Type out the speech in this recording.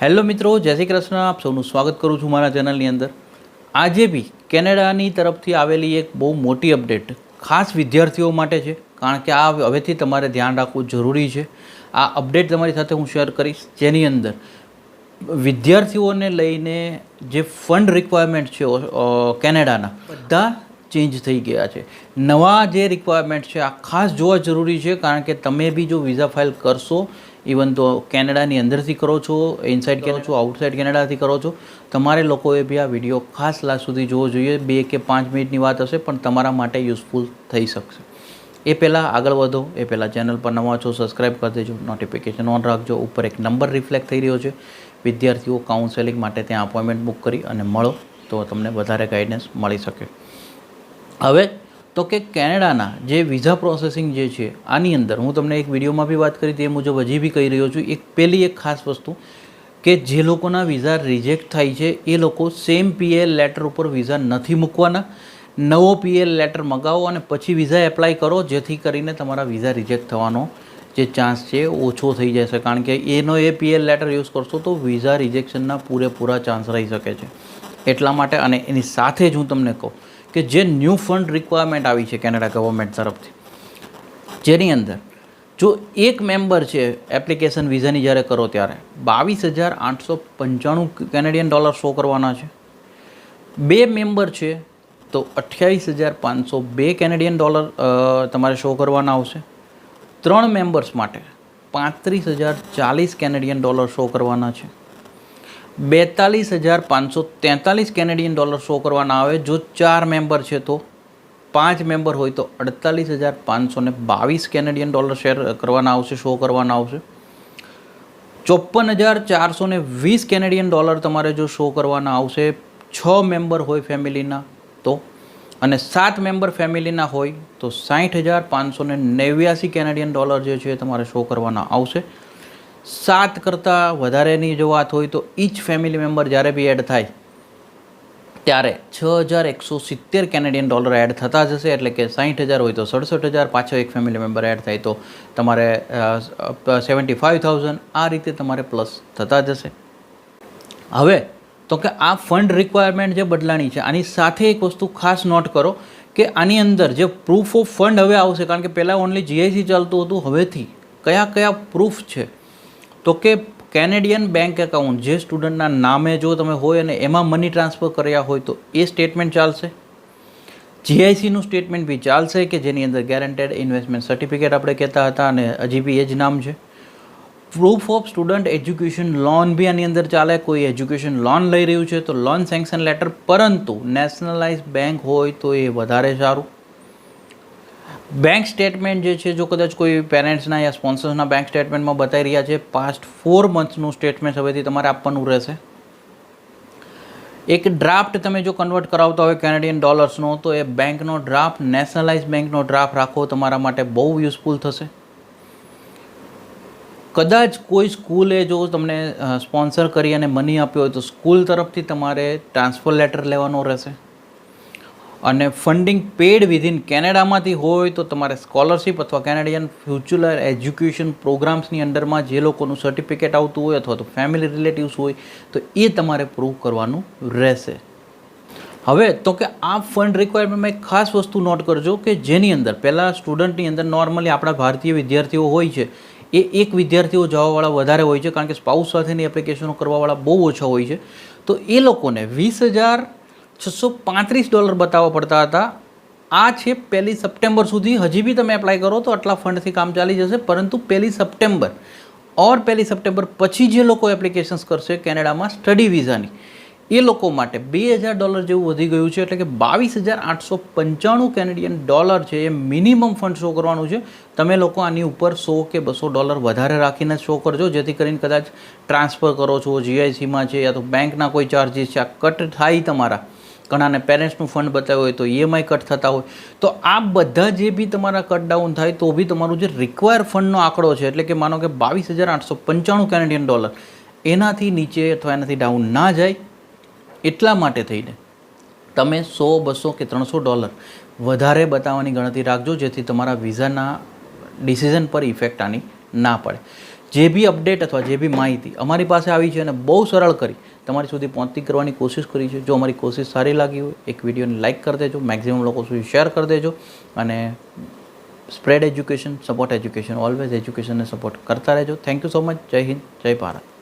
Hello મિત્રો, જય શ્રી કૃષ્ણ. આપ સૌનું સ્વાગત કરું છું મારા ચેનલની અંદર. આજે બી કેનેડાની તરફથી આવેલી એક બહુ મોટી અપડેટ ખાસ વિદ્યાર્થીઓ માટે છે, કારણ કે આ હવેથી તમારે ધ્યાન રાખવું જરૂરી છે. આ અપડેટ તમારી સાથે હું શેર કરીશ, જેની અંદર વિદ્યાર્થીઓને લઈને જે ફંડ રિક્વાયરમેન્ટ છે કેનેડાના બધા ચેન્જ થઈ ગયા છે. નવા જે રિક્વાયરમેન્ટ છે આ ખાસ જોવા જરૂરી છે, કારણ કે તમે બી જો વિઝા ફાઇલ કરશો, ઇવન તો કેનેડાની અંદરથી કરો છો, ઇનસાઇડ કરો છો, આઉટસાઇડ કેનેડાથી કરો છો, તમારે લોકોએ બી આ વિડીયો ખાસ લાસ્ટ સુધી જોવો જોઈએ. 2 કે 5 મિનિટની વાત હશે, પણ તમારા માટે યુઝફુલ થઈ શકશે. એ પહેલાં આગળ વધો એ પહેલાં ચેનલ પર નવા છો સબસ્ક્રાઈબ કરી દેજો, નોટિફિકેશન ઓન રાખજો. ઉપર એક નંબર રિફ્લેક્ટ થઈ રહ્યો છે, વિદ્યાર્થીઓ કાઉન્સેલિંગ માટે ત્યાં અપોઇન્ટમેન્ટ બુક કરી અને મળો, તો તમને વધારે ગાઈડન્સ મળી શકે. હવે તો કે કેનેડાના જે વિઝા પ્રોસેસિંગ જે છે આની અંદર હું તમને એક વિડીયોમાં બી વાત કરી તે મુજબ હજી બી કહી રહ્યો છું. એક ખાસ વસ્તુ કે જે લોકોના વિઝા રિજેક્ટ થાય છે એ લોકો સેમ પીએલ લેટર ઉપર વિઝા નથી મૂકવાના. નવો પીએલ લેટર મંગાવો અને પછી વિઝા એપ્લાય કરો, જેથી કરીને તમારા વિઝા રિજેક્ટ થવાનો જે ચાન્સ છે ઓછો થઈ જશે. કારણ કે એનો એ પીએલ લેટર યુઝ કરશો તો વિઝા રિજેક્શનના પૂરેપૂરા ચાન્સ રહી શકે છે. એટલા માટે અને એની સાથે જ હું તમને કહું કે જે ન્યૂ ફંડ રિક્વાયરમેન્ટ આવી છે કેનેડા ગવર્મેન્ટ તરફથી, જેની અંદર જો એક મેમ્બર છે એપ્લિકેશન વિઝાની જ્યારે કરો ત્યારે 22,895 કેનેડિયન ડોલર શો કરવાના છે. 2 મેમ્બર છે તો 28,502 કેનેડિયન ડોલર તમારે શો કરવાના આવશે. 3 મેમ્બર્સ માટે 35,040 કેનેડિયન ડોલર શો કરવાના છે. 42,543 કેનેડિયન ડોલર શો કરવાના આવે. જો 4 મેમ્બર છે તો 5 મેમ્બર હોય તો 48,522 કેનેડિયન ડોલર શેર કરવાના આવશે, શો કરવાના આવશે. 54,420 કેનેડિયન ડોલર તમારે જો શો કરવાના આવશે 6 મેમ્બર હોય ફેમિલીના તો, અને 7 મેમ્બર ફેમિલીના હોય તો 60,589 કેનેડિયન ડોલર જે છે તમારે શો કરવાના આવશે. 7 કરતાં વધારેની જો વાત હોય તો ઈચ ફેમિલી મેમ્બર જ્યારે બી એડ થાય ત્યારે 6,170 કેનેડિયન ડોલર એડ થતા જશે. એટલે કે 60,000 હોય તો 67,000, પાછો એક ફેમિલી મેમ્બર એડ થાય તો તમારે 75,000, આ રીતે તમારે પ્લસ થતા જશે. હવે તો કે આ ફંડ રિક્વાયરમેન્ટ જે બદલાણી છે, આની સાથે એક વસ્તુ ખાસ નોટ કરો કે આની અંદર જે પ્રૂફ ઓફ ફંડ હવે આવશે, કારણ કે પહેલાં ઓનલી જીઆઈસી ચાલતું હતું, હવેથી કયા કયા પ્રૂફ છે તો કે કેનેડિયન બેંક એકાઉન્ટ જે સ્ટુડન્ટના નામે જો તમે હોય અને એમાં મની ટ્રાન્સફર કર્યા હોય તો એ સ્ટેટમેન્ટ ચાલશે. જીઆઈસીનું સ્ટેટમેન્ટ બી ચાલશે કે જેની અંદર ગેરંટેડ ઇન્વેસ્ટમેન્ટ સર્ટિફિકેટ આપણે કહેતા હતા અને હજી બી એ જ નામ છે. Proof of student education loan બી આની અંદર ચાલે. કોઈ એજ્યુકેશન લોન લઈ રહ્યું છે તો લોન સેન્કશન લેટર, પરંતુ નેશનલાઇઝ બેંક હોય તો એ વધારે સારું. બેંક સ્ટેટમેન્ટ જે છે, જો કદાચ કોઈ પેરેન્ટ્સના યા સ્પોન્સર્સના બેંક સ્ટેટમેન્ટમાં બતાવી રહ્યા છે, પાસ્ટ 4 મંથનું સ્ટેટમેન્ટ હવેથી તમારે આપવાનું રહેશે. એક ડ્રાફ્ટ તમે જો કન્વર્ટ કરાવતા હોય કેનેડિયન ડોલર્સનો તો એ બેંકનો ડ્રાફ્ટ, નેશનલાઇઝ બેંકનો ડ્રાફ્ટ રાખો, તમારા માટે બહુ યુઝફુલ થશે. કદાચ કોઈ સ્કૂલે જો તમને સ્પોન્સર કરી અને મની આપ્યો હોય તો સ્કૂલ તરફથી તમારે ટ્રાન્સફર લેટર લેવાનો રહેશે. અને ફંડિંગ પેડ વિધિન કેનેડામાંથી હોય તો તમારે સ્કોલરશિપ અથવા કેનેડિયન ફ્યુચર એજ્યુકેશન પ્રોગ્રામ્સની અંડરમાં જે લોકોનું સર્ટિફિકેટ આવતું હોય અથવા તો ફેમિલી રિલેટિવ્સ હોય તો એ તમારે પ્રૂવ કરવાનું રહેશે. હવે તો કે આ ફંડ રિક્વાયરમેન્ટમાં એક ખાસ વસ્તુ નોટ કરજો કે જેની અંદર પહેલાં સ્ટુડન્ટની અંદર નોર્મલી આપણા ભારતીય વિદ્યાર્થીઓ હોય છે એ એક વિદ્યાર્થીઓ જવાવાળા વધારે હોય છે, કારણ કે સ્પાઉસ સાથેની એપ્લિકેશનો કરવાવાળા બહુ ઓછા હોય છે. તો એ લોકોને 20,635 ડોલર બતાવવા પડતા હતા. આ છે 1 સપ્ટેમ્બર સુધી. હજી બી તમે એપ્લાય કરો તો આટલા ફંડથી કામ ચાલી જશે, પરંતુ 1 સપ્ટેમ્બર ઓર 1 સપ્ટેમ્બર પછી જે લોકો એપ્લિકેશન્સ કરશે કેનેડામાં સ્ટડી વિઝાની, એ લોકો માટે 2,000 ડોલર જેવું વધી ગયું છે. એટલે કે 22,895 કેનેડિયન ડોલર છે એ મિનિમમ ફંડ શો કરવાનું છે. તમે લોકો આની ઉપર 100 કે 200 ડોલર વધારે રાખીને શો કરજો, જેથી કરીને કદાચ ટ્રાન્સફર કરો છો જીઆઈસીમાં છે યા તો બેંકના કોઈ ચાર્જીસ છે, આ કટ થાય તમારા. ઘણાને પેરેન્ટ્સનું ફંડ બતાવ્યું હોય તો ઈએમઆઈ કટ થતા હોય, તો આ બધા જે બી તમારા કટ ડાઉન થાય તો બી તમારું જે રિક્વાયર ફંડનો આંકડો છે, એટલે કે માનો કે 22,895 કેનેડિયન ડોલર, એનાથી નીચે અથવા એનાથી ડાઉન ના જાય. એટલા માટે થઈને તમે 100, 200 કે 300 ડોલર વધારે બતાવવાની ગણતરી રાખજો, જેથી તમારા વિઝાના ડિસિઝન પર ઇફેક્ટ આની ના પડે. જે બી અપડેટ અથવા જે બી માહિતી અમારી પાસે આવી છે અને બહુ સરળ કરી તમારી સુધી પહોંચતી કરવાની કોશિશ કરી છે. જો અમારી કોશિશ સારી લાગી હોય એક વિડીયોને લાઇક કરી દેજો, મેક્સિમમ લોકો સુધી શેર કરી દેજો અને spread education, support education, always એજ્યુકેશનને સપોર્ટ કરતા રહેજો. Thank you so much. જય હિન્દ, જય ભારત.